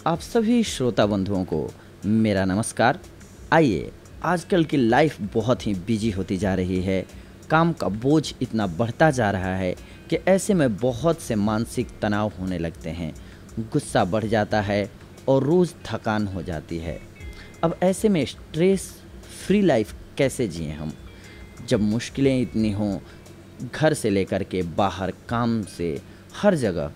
आप सभी श्रोता बंधुओं को मेरा नमस्कार। आइए, आजकल की लाइफ बहुत ही बिजी होती जा रही है। काम का बोझ इतना बढ़ता जा रहा है कि ऐसे में बहुत से मानसिक तनाव होने लगते हैं, गुस्सा बढ़ जाता है और रोज़ थकान हो जाती है। अब ऐसे में स्ट्रेस फ्री लाइफ कैसे जिएं हम, जब मुश्किलें इतनी हों, घर से लेकर के बाहर काम से हर जगह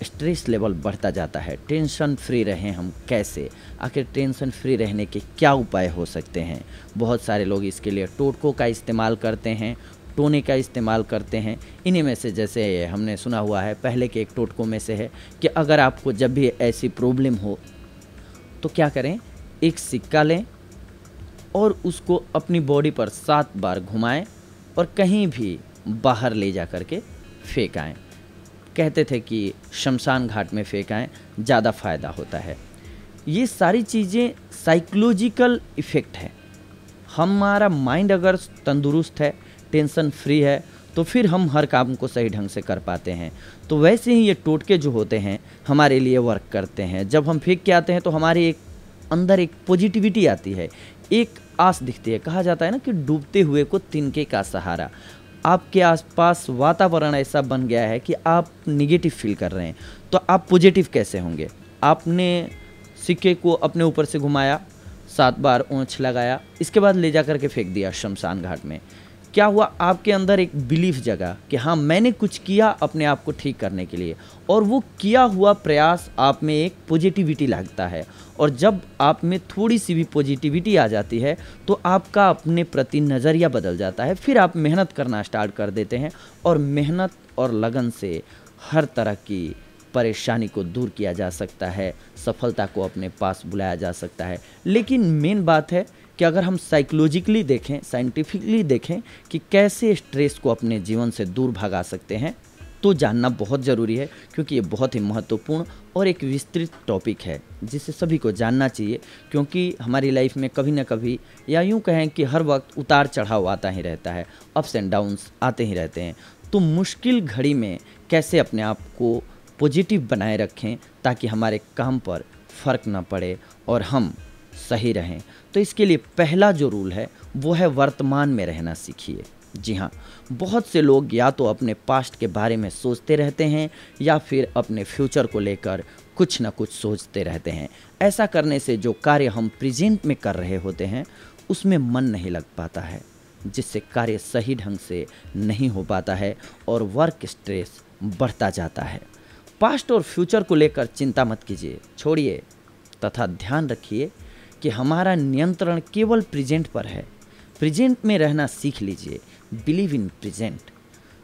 स्ट्रेस लेवल बढ़ता जाता है। टेंशन फ्री रहें हम कैसे? आखिर टेंशन फ्री रहने के क्या उपाय हो सकते हैं? बहुत सारे लोग इसके लिए टोटकों का इस्तेमाल करते हैं, टोने का इस्तेमाल करते हैं। इन्हीं में से जैसे हमने सुना हुआ है, पहले के एक टोटकों में से है कि अगर आपको जब भी ऐसी प्रॉब्लम हो तो क्या करें, एक सिक्का लें और उसको अपनी बॉडी पर 7 बार घुमाएं और कहीं भी बाहर ले जा कर के फेंक आएँ। कहते थे कि शमशान घाट में फेंकाएं, ज़्यादा फ़ायदा होता है। ये सारी चीज़ें साइकोलॉजिकल इफ़ेक्ट है। हमारा माइंड अगर तंदुरुस्त है, टेंशन फ्री है, तो फिर हम हर काम को सही ढंग से कर पाते हैं। तो वैसे ही ये टोटके जो होते हैं हमारे लिए वर्क करते हैं। जब हम फेंक के आते हैं तो हमारे अंदर एक पॉजिटिविटी आती है, एक आस दिखती है। कहा जाता है ना कि डूबते हुए को तिनके का सहारा। आपके आसपास वातावरण ऐसा बन गया है कि आप निगेटिव फील कर रहे हैं, तो आप पॉजिटिव कैसे होंगे? आपने सिक्के को अपने ऊपर से घुमाया, 7 बार ओंछ लगाया, इसके बाद ले जा कर के फेंक दिया शमशान घाट में। क्या हुआ? आपके अंदर एक बिलीफ जगा कि हाँ, मैंने कुछ किया अपने आप को ठीक करने के लिए, और वो किया हुआ प्रयास आप में एक पॉजिटिविटी लाता है। और जब आप में थोड़ी सी भी पॉजिटिविटी आ जाती है तो आपका अपने प्रति नज़रिया बदल जाता है। फिर आप मेहनत करना स्टार्ट कर देते हैं और मेहनत और लगन से हर तरह की परेशानी को दूर किया जा सकता है, सफलता को अपने पास बुलाया जा सकता है। लेकिन मेन बात है कि अगर हम साइकोलॉजिकली देखें, साइंटिफिकली देखें कि कैसे स्ट्रेस को अपने जीवन से दूर भगा सकते हैं, तो जानना बहुत ज़रूरी है, क्योंकि ये बहुत ही महत्वपूर्ण और एक विस्तृत टॉपिक है जिसे सभी को जानना चाहिए। क्योंकि हमारी लाइफ में कभी ना कभी, या यूँ कहें कि हर वक्त उतार चढ़ाव आता ही रहता है, अप्स एंड डाउन्स आते ही रहते हैं। तो मुश्किल घड़ी में कैसे अपने आप को पॉजिटिव बनाए रखें ताकि हमारे काम पर फ़र्क ना पड़े और हम सही रहें। तो इसके लिए पहला जो रूल है वो है वर्तमान में रहना सीखिए। जी हाँ, बहुत से लोग या तो अपने पास्ट के बारे में सोचते रहते हैं या फिर अपने फ्यूचर को लेकर कुछ ना कुछ सोचते रहते हैं। ऐसा करने से जो कार्य हम प्रेजेंट में कर रहे होते हैं उसमें मन नहीं लग पाता है, जिससे कार्य सही ढंग से नहीं हो पाता है और वर्क स्ट्रेस बढ़ता जाता है। पास्ट और फ्यूचर को लेकर चिंता मत कीजिए, छोड़िए, तथा ध्यान रखिए कि हमारा नियंत्रण केवल प्रेजेंट पर है। प्रेजेंट में रहना सीख लीजिए, बिलीव इन प्रेजेंट।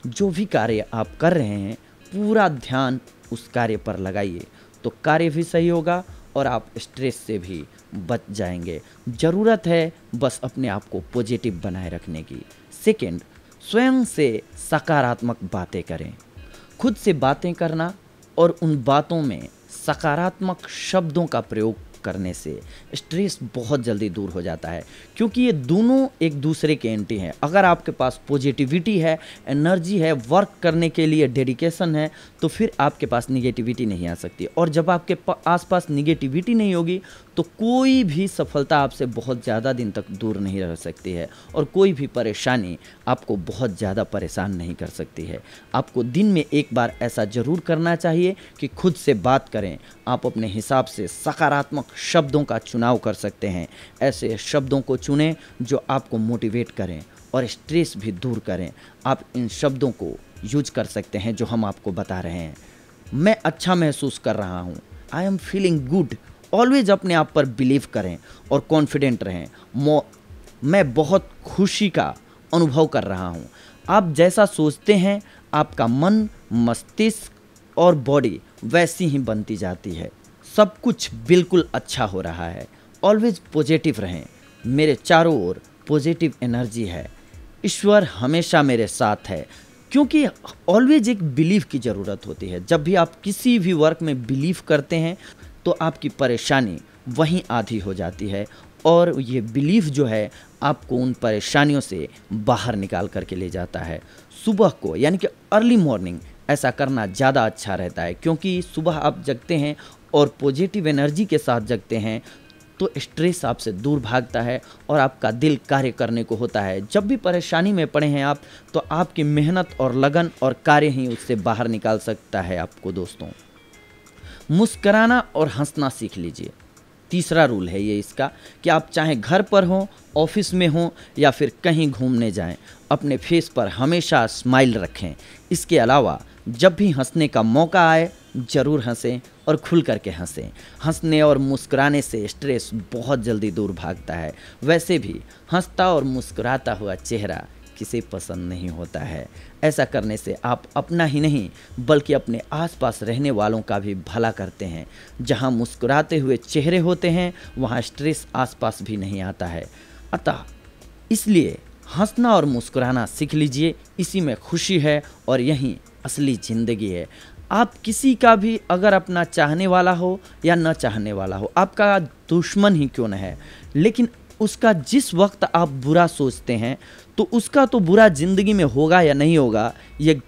जो भी कार्य आप कर रहे हैं पूरा ध्यान उस कार्य पर लगाइए, तो कार्य भी सही होगा और आप स्ट्रेस से भी बच जाएंगे। ज़रूरत है बस अपने आप को पॉजिटिव बनाए रखने की। सेकंड, स्वयं से सकारात्मक बातें करें। खुद से बातें करना और उन बातों में सकारात्मक शब्दों का प्रयोग करने से स्ट्रेस बहुत जल्दी दूर हो जाता है, क्योंकि ये दोनों एक दूसरे के एंटी हैं। अगर आपके पास पॉजिटिविटी है, एनर्जी है, वर्क करने के लिए डेडिकेशन है, तो फिर आपके पास निगेटिविटी नहीं आ सकती। और जब आपके आसपास निगेटिविटी नहीं होगी तो कोई भी सफलता आपसे बहुत ज़्यादा दिन तक दूर नहीं रह सकती है और कोई भी परेशानी आपको बहुत ज़्यादा परेशान नहीं कर सकती है। आपको दिन में एक बार ऐसा ज़रूर करना चाहिए कि खुद से बात करें। आप अपने हिसाब से सकारात्मक शब्दों का चुनाव कर सकते हैं। ऐसे शब्दों को चुनें जो आपको मोटिवेट करें और स्ट्रेस भी दूर करें। आप इन शब्दों को यूज कर सकते हैं जो हम आपको बता रहे हैं। मैं अच्छा महसूस कर रहा हूँ, I am feeling good. Always अपने आप पर बिलीव करें और कॉन्फिडेंट रहें। मैं बहुत खुशी का अनुभव कर रहा हूँ। आप जैसा सोचते हैं आपका मन, मस्तिष्क और बॉडी वैसी ही बनती जाती है। सब कुछ बिल्कुल अच्छा हो रहा है। ऑलवेज पॉजिटिव रहें। मेरे चारों ओर पॉजिटिव एनर्जी है। ईश्वर हमेशा मेरे साथ है। क्योंकि ऑलवेज एक बिलीव की ज़रूरत होती है। जब भी आप किसी भी वर्क में बिलीव करते हैं तो आपकी परेशानी वहीं आधी हो जाती है और ये बिलीफ जो है आपको उन परेशानियों से बाहर निकाल करके ले जाता है। सुबह को यानी कि अर्ली मॉर्निंग ऐसा करना ज़्यादा अच्छा रहता है, क्योंकि सुबह आप जगते हैं और पॉजिटिव एनर्जी के साथ जगते हैं तो स्ट्रेस आपसे दूर भागता है और आपका दिल कार्य करने को होता है। जब भी परेशानी में पड़े हैं आप, तो आपकी मेहनत और लगन और कार्य ही उससे बाहर निकाल सकता है आपको। दोस्तों, मुस्कुराना और हंसना सीख लीजिए। तीसरा रूल है ये इसका कि आप चाहे घर पर हों, ऑफिस में हों या फिर कहीं घूमने जाएं, अपने फेस पर हमेशा स्माइल रखें। इसके अलावा जब भी हंसने का मौका आए ज़रूर हंसें और खुल करके हंसें। हंसने और मुस्कुराने से स्ट्रेस बहुत जल्दी दूर भागता है। वैसे भी हंसता और मुस्कुराता हुआ चेहरा किसे पसंद नहीं होता है। ऐसा करने से आप अपना ही नहीं बल्कि अपने आसपास रहने वालों का भी भला करते हैं। जहां मुस्कुराते हुए चेहरे होते हैं वहां स्ट्रेस आसपास भी नहीं आता है। अतः इसलिए हंसना और मुस्कुराना सीख लीजिए। इसी में खुशी है और यही असली ज़िंदगी है। आप किसी का भी अगर अपना चाहने वाला हो या न चाहने वाला हो, आपका दुश्मन ही क्यों न है, लेकिन उसका जिस वक्त आप बुरा सोचते हैं तो उसका तो बुरा ज़िंदगी में होगा या नहीं होगा ये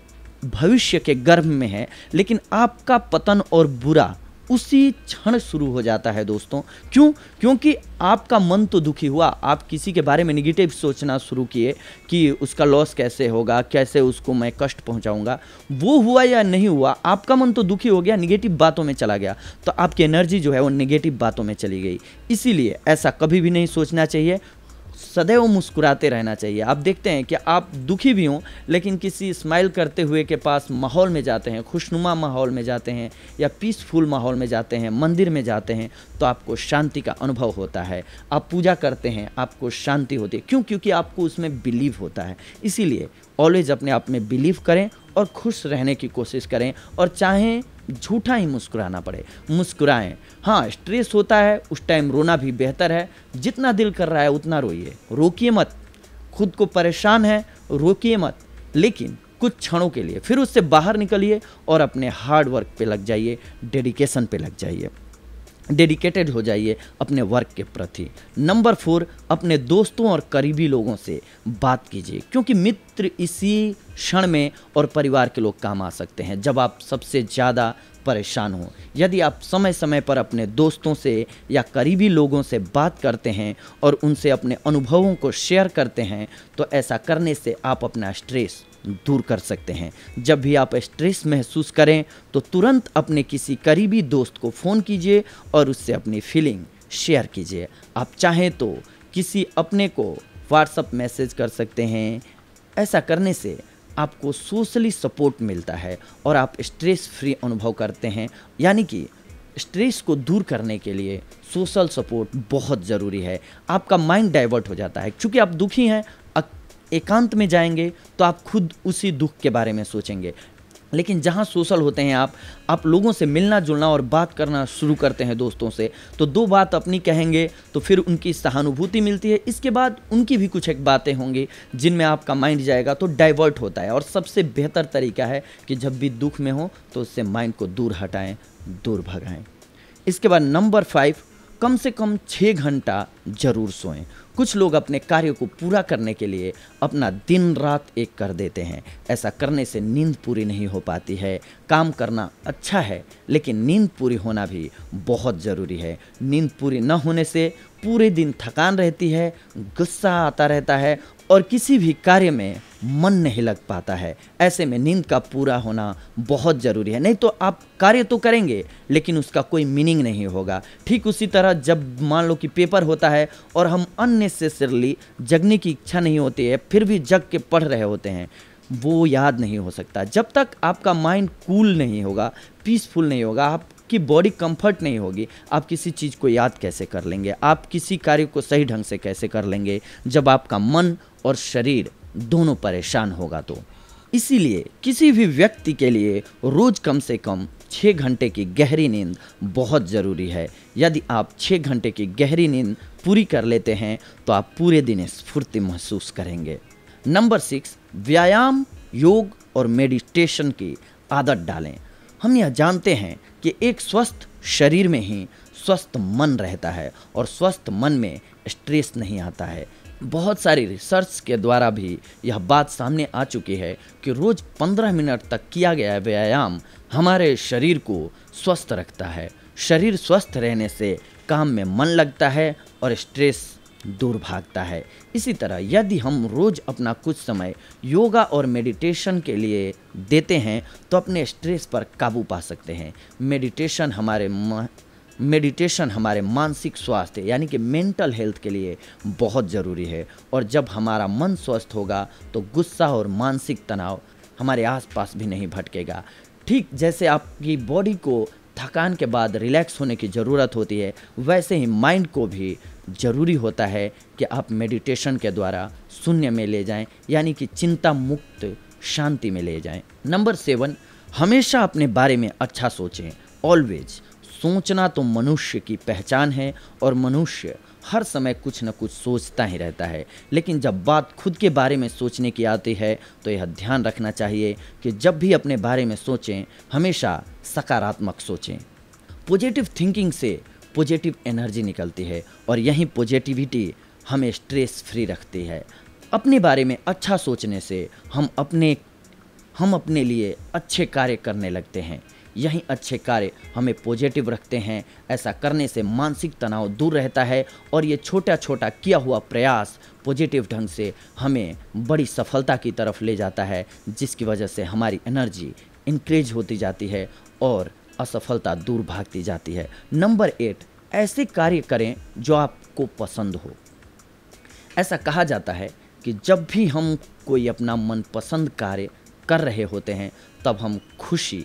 भविष्य के गर्भ में है, लेकिन आपका पतन और बुरा उसी क्षण शुरू हो जाता है। दोस्तों, क्यों? क्योंकि आपका मन तो दुखी हुआ, आप किसी के बारे में निगेटिव सोचना शुरू किए कि उसका लॉस कैसे होगा, कैसे उसको मैं कष्ट पहुंचाऊंगा। वो हुआ या नहीं हुआ, आपका मन तो दुखी हो गया, निगेटिव बातों में चला गया, तो आपकी एनर्जी जो है वो निगेटिव बातों में चली गई। इसीलिए ऐसा कभी भी नहीं सोचना चाहिए, सदैव मुस्कुराते रहना चाहिए। आप देखते हैं कि आप दुखी भी हों लेकिन किसी स्माइल करते हुए के पास माहौल में जाते हैं, खुशनुमा माहौल में जाते हैं या पीसफुल माहौल में जाते हैं, मंदिर में जाते हैं, तो आपको शांति का अनुभव होता है। आप पूजा करते हैं, आपको शांति होती है। क्यों? क्योंकि आपको उसमें बिलीव होता है। इसीलिए ऑलवेज अपने आप में बिलीव करें और खुश रहने की कोशिश करें, और चाहें झूठा ही मुस्कुराना पड़े, मुस्कुराएं। हाँ, स्ट्रेस होता है, उस टाइम रोना भी बेहतर है। जितना दिल कर रहा है उतना रोइए, रोकिए मत। खुद को परेशान है, रोकिए मत, लेकिन कुछ क्षणों के लिए फिर उससे बाहर निकलिए और अपने हार्ड वर्क पे लग जाइए, डेडिकेशन पे लग जाइए, डेडिकेटेड हो जाइए अपने वर्क के प्रति। नंबर 4, अपने दोस्तों और करीबी लोगों से बात कीजिए, क्योंकि मित्र इसी क्षण में और परिवार के लोग काम आ सकते हैं जब आप सबसे ज़्यादा परेशान हो। यदि आप समय समय पर अपने दोस्तों से या करीबी लोगों से बात करते हैं और उनसे अपने अनुभवों को शेयर करते हैं तो ऐसा करने से आप अपना स्ट्रेस दूर कर सकते हैं। जब भी आप स्ट्रेस महसूस करें तो तुरंत अपने किसी करीबी दोस्त को फ़ोन कीजिए और उससे अपनी फीलिंग शेयर कीजिए। आप चाहें तो किसी अपने को व्हाट्सएप मैसेज कर सकते हैं। ऐसा करने से आपको सोशली सपोर्ट मिलता है और आप स्ट्रेस फ्री अनुभव करते हैं। यानी कि स्ट्रेस को दूर करने के लिए सोशल सपोर्ट बहुत ज़रूरी है। आपका माइंड डाइवर्ट हो जाता है, क्योंकि आप दुखी हैं, एकांत में जाएंगे तो आप खुद उसी दुख के बारे में सोचेंगे। लेकिन जहाँ सोशल होते हैं आप लोगों से मिलना जुलना और बात करना शुरू करते हैं दोस्तों से, तो दो बात अपनी कहेंगे तो फिर उनकी सहानुभूति मिलती है। इसके बाद उनकी भी कुछ एक बातें होंगी जिनमें आपका माइंड जाएगा, तो डाइवर्ट होता है। और सबसे बेहतर तरीका है कि जब भी दुख में हो तो उससे माइंड को दूर हटाएं, दूर भगाएं। इसके बाद नंबर 5, कम से कम 6 घंटा जरूर सोएं। कुछ लोग अपने कार्य को पूरा करने के लिए अपना दिन रात एक कर देते हैं। ऐसा करने से नींद पूरी नहीं हो पाती है। काम करना अच्छा है, लेकिन नींद पूरी होना भी बहुत ज़रूरी है। नींद पूरी न होने से पूरे दिन थकान रहती है, गुस्सा आता रहता है और किसी भी कार्य में मन नहीं लग पाता है। ऐसे में नींद का पूरा होना बहुत ज़रूरी है, नहीं तो आप कार्य तो करेंगे लेकिन उसका कोई मीनिंग नहीं होगा। ठीक उसी तरह जब मान लो कि पेपर होता है और हम अननेसेसरली जगने की इच्छा नहीं होती है फिर भी जग के पढ़ रहे होते हैं, वो याद नहीं हो सकता। जब तक आपका माइंड कूल नहीं होगा, पीसफुल नहीं होगा, आपकी बॉडी कंफर्ट नहीं होगी, आप किसी चीज़ को याद कैसे कर लेंगे, आप किसी कार्य को सही ढंग से कैसे कर लेंगे जब आपका मन और शरीर दोनों परेशान होगा। तो इसीलिए किसी भी व्यक्ति के लिए रोज़ कम से कम 6 घंटे की गहरी नींद बहुत ज़रूरी है। यदि आप 6 घंटे की गहरी नींद पूरी कर लेते हैं तो आप पूरे दिन स्फूर्ति महसूस करेंगे। नंबर 6, व्यायाम, योग और मेडिटेशन की आदत डालें। हम यह जानते हैं कि एक स्वस्थ शरीर में ही स्वस्थ मन रहता है और स्वस्थ मन में स्ट्रेस नहीं आता है। बहुत सारी रिसर्च के द्वारा भी यह बात सामने आ चुकी है कि रोज़ 15 मिनट तक किया गया व्यायाम हमारे शरीर को स्वस्थ रखता है, शरीर स्वस्थ रहने से काम में मन लगता है और स्ट्रेस दूर भागता है। इसी तरह यदि हम रोज़ अपना कुछ समय योगा और मेडिटेशन के लिए देते हैं तो अपने स्ट्रेस पर काबू पा सकते हैं। मेडिटेशन हमारे मानसिक स्वास्थ्य यानी कि मेंटल हेल्थ के लिए बहुत ज़रूरी है, और जब हमारा मन स्वस्थ होगा तो गुस्सा और मानसिक तनाव हमारे आसपास भी नहीं भटकेगा। ठीक जैसे आपकी बॉडी को थकान के बाद रिलैक्स होने की ज़रूरत होती है, वैसे ही माइंड को भी ज़रूरी होता है कि आप मेडिटेशन के द्वारा शून्य में ले जाएं, यानी कि चिंता मुक्त शांति में ले जाएं। नंबर 7, हमेशा अपने बारे में अच्छा सोचें। ऑलवेज सोचना तो मनुष्य की पहचान है और मनुष्य हर समय कुछ न कुछ सोचता ही रहता है, लेकिन जब बात खुद के बारे में सोचने की आती है तो यह ध्यान रखना चाहिए कि जब भी अपने बारे में सोचें हमेशा सकारात्मक सोचें। पॉजिटिव थिंकिंग से पॉजिटिव एनर्जी निकलती है और यही पॉजिटिविटी हमें स्ट्रेस फ्री रखती है। अपने बारे में अच्छा सोचने से हम अपने लिए अच्छे कार्य करने लगते हैं। यही अच्छे कार्य हमें पॉजिटिव रखते हैं। ऐसा करने से मानसिक तनाव दूर रहता है और ये छोटा छोटा किया हुआ प्रयास पॉजिटिव ढंग से हमें बड़ी सफलता की तरफ ले जाता है, जिसकी वजह से हमारी एनर्जी इंक्रीज होती जाती है और असफलता दूर भागती जाती है। नंबर 8, ऐसे कार्य करें जो आपको पसंद हो। ऐसा कहा जाता है कि जब भी हम कोई अपना मनपसंद कार्य कर रहे होते हैं तब हम खुशी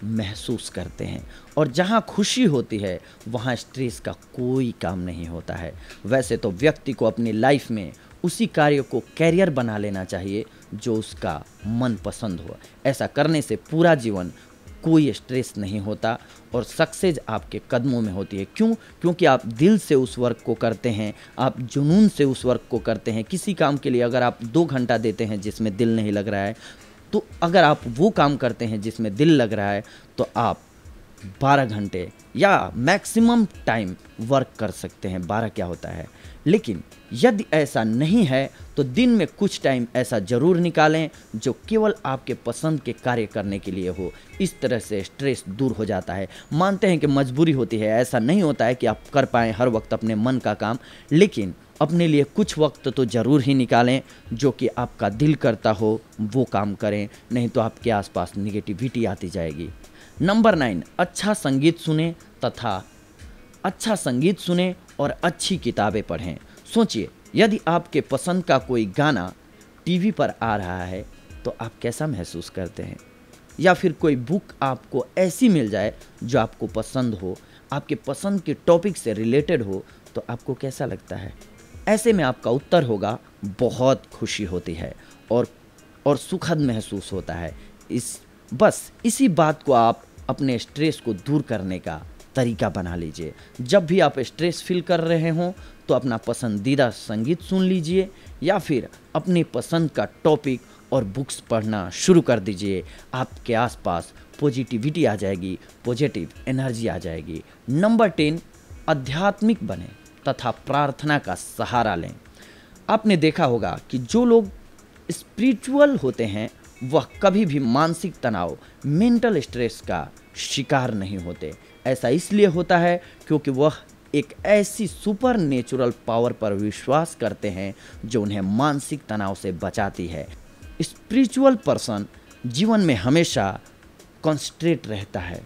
महसूस करते हैं, और जहाँ खुशी होती है वहाँ स्ट्रेस का कोई काम नहीं होता है। वैसे तो व्यक्ति को अपनी लाइफ में उसी कार्य को कैरियर बना लेना चाहिए जो उसका मन पसंद हो। ऐसा करने से पूरा जीवन कोई स्ट्रेस नहीं होता और सक्सेस आपके कदमों में होती है। क्योंकि आप दिल से उस वर्क को करते हैं, आप जुनून से उस वर्क को करते हैं। किसी काम के लिए अगर आप 2 घंटा देते हैं जिसमें दिल नहीं लग रहा है, तो अगर आप वो काम करते हैं जिसमें दिल लग रहा है तो आप 12 घंटे या मैक्सिमम टाइम वर्क कर सकते हैं। 12 क्या होता है। लेकिन यदि ऐसा नहीं है तो दिन में कुछ टाइम ऐसा ज़रूर निकालें जो केवल आपके पसंद के कार्य करने के लिए हो। इस तरह से स्ट्रेस दूर हो जाता है। मानते हैं कि मजबूरी होती है, ऐसा नहीं होता है कि आप कर पाएँ हर वक्त अपने मन का काम, लेकिन अपने लिए कुछ वक्त तो ज़रूर ही निकालें जो कि आपका दिल करता हो वो काम करें, नहीं तो आपके आसपास निगेटिविटी आती जाएगी। नंबर 9, अच्छा संगीत सुने और अच्छी किताबें पढ़ें। सोचिए, यदि आपके पसंद का कोई गाना टीवी पर आ रहा है तो आप कैसा महसूस करते हैं, या फिर कोई बुक आपको ऐसी मिल जाए जो आपको पसंद हो, आपके पसंद के टॉपिक से रिलेटेड हो, तो आपको कैसा लगता है। ऐसे में आपका उत्तर होगा बहुत खुशी होती है और सुखद महसूस होता है। बस इसी बात को आप अपने स्ट्रेस को दूर करने का तरीका बना लीजिए। जब भी आप स्ट्रेस फील कर रहे हों तो अपना पसंदीदा संगीत सुन लीजिए या फिर अपनी पसंद का टॉपिक और बुक्स पढ़ना शुरू कर दीजिए। आपके आसपास पॉजिटिविटी आ जाएगी, पॉजिटिव एनर्जी आ जाएगी। नंबर 10, आध्यात्मिक बने तथा प्रार्थना का सहारा लें। आपने देखा होगा कि जो लोग स्पिरिचुअल होते हैं वह कभी भी मानसिक तनाव, मेंटल स्ट्रेस का शिकार नहीं होते। ऐसा इसलिए होता है क्योंकि वह एक ऐसी सुपर नेचुरल पावर पर विश्वास करते हैं जो उन्हें मानसिक तनाव से बचाती है। स्पिरिचुअल पर्सन जीवन में हमेशा कॉन्सेंट्रेट रहता है।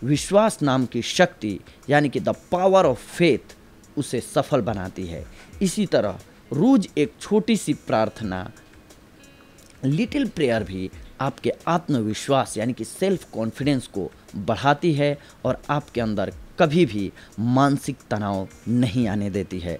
विश्वास नाम की शक्ति यानी कि द पावर ऑफ फेथ उसे सफल बनाती है। इसी तरह रोज एक छोटी सी प्रार्थना, लिटिल प्रेयर भी आपके आत्मविश्वास यानी कि सेल्फ कॉन्फिडेंस को बढ़ाती है और आपके अंदर कभी भी मानसिक तनाव नहीं आने देती है।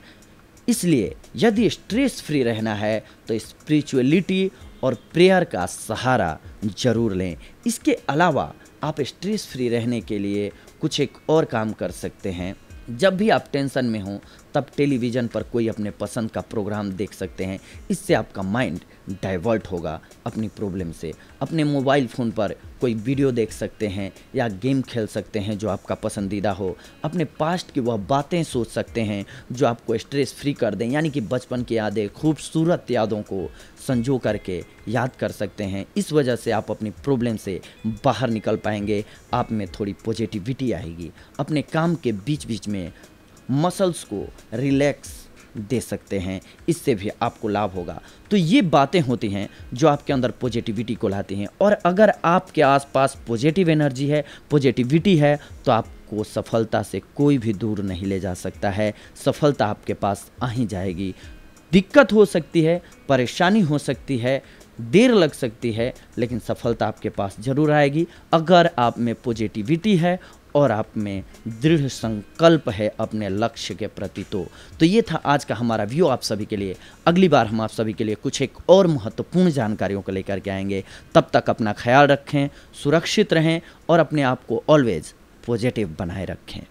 इसलिए यदि स्ट्रेस फ्री रहना है तो स्पिरिचुअलिटी और प्रेयर का सहारा जरूर लें। इसके अलावा आप स्ट्रेस फ्री रहने के लिए कुछ एक और काम कर सकते हैं। जब भी आप टेंशन में हों तब टेलीविज़न पर कोई अपने पसंद का प्रोग्राम देख सकते हैं। इससे आपका माइंड डाइवर्ट होगा अपनी प्रॉब्लम से। अपने मोबाइल फ़ोन पर कोई वीडियो देख सकते हैं या गेम खेल सकते हैं जो आपका पसंदीदा हो। अपने पास्ट की वह बातें सोच सकते हैं जो आपको स्ट्रेस फ्री कर दें, यानी कि बचपन की यादें, खूबसूरत यादों को संजो करके याद कर सकते हैं। इस वजह से आप अपनी प्रॉब्लम से बाहर निकल पाएंगे। आप में थोड़ी पॉजिटिविटी आएगी। अपने काम के बीच बीच में मसल्स को रिलैक्स दे सकते हैं, इससे भी आपको लाभ होगा। तो ये बातें होती हैं जो आपके अंदर पॉजिटिविटी को लाती हैं। और अगर आपके आसपास पॉजिटिव एनर्जी है, पॉजिटिविटी है, तो आपको सफलता से कोई भी दूर नहीं ले जा सकता है। सफलता आपके पास आ ही जाएगी। दिक्कत हो सकती है, परेशानी हो सकती है, देर लग सकती है, लेकिन सफलता आपके पास ज़रूर आएगी अगर आप में पॉजिटिविटी है और आप में दृढ़ संकल्प है अपने लक्ष्य के प्रति। तो ये था आज का हमारा व्यू आप सभी के लिए। अगली बार हम आप सभी के लिए कुछ एक और महत्वपूर्ण जानकारियों को लेकर के आएंगे। तब तक अपना ख्याल रखें, सुरक्षित रहें और अपने आप को ऑलवेज पॉजिटिव बनाए रखें।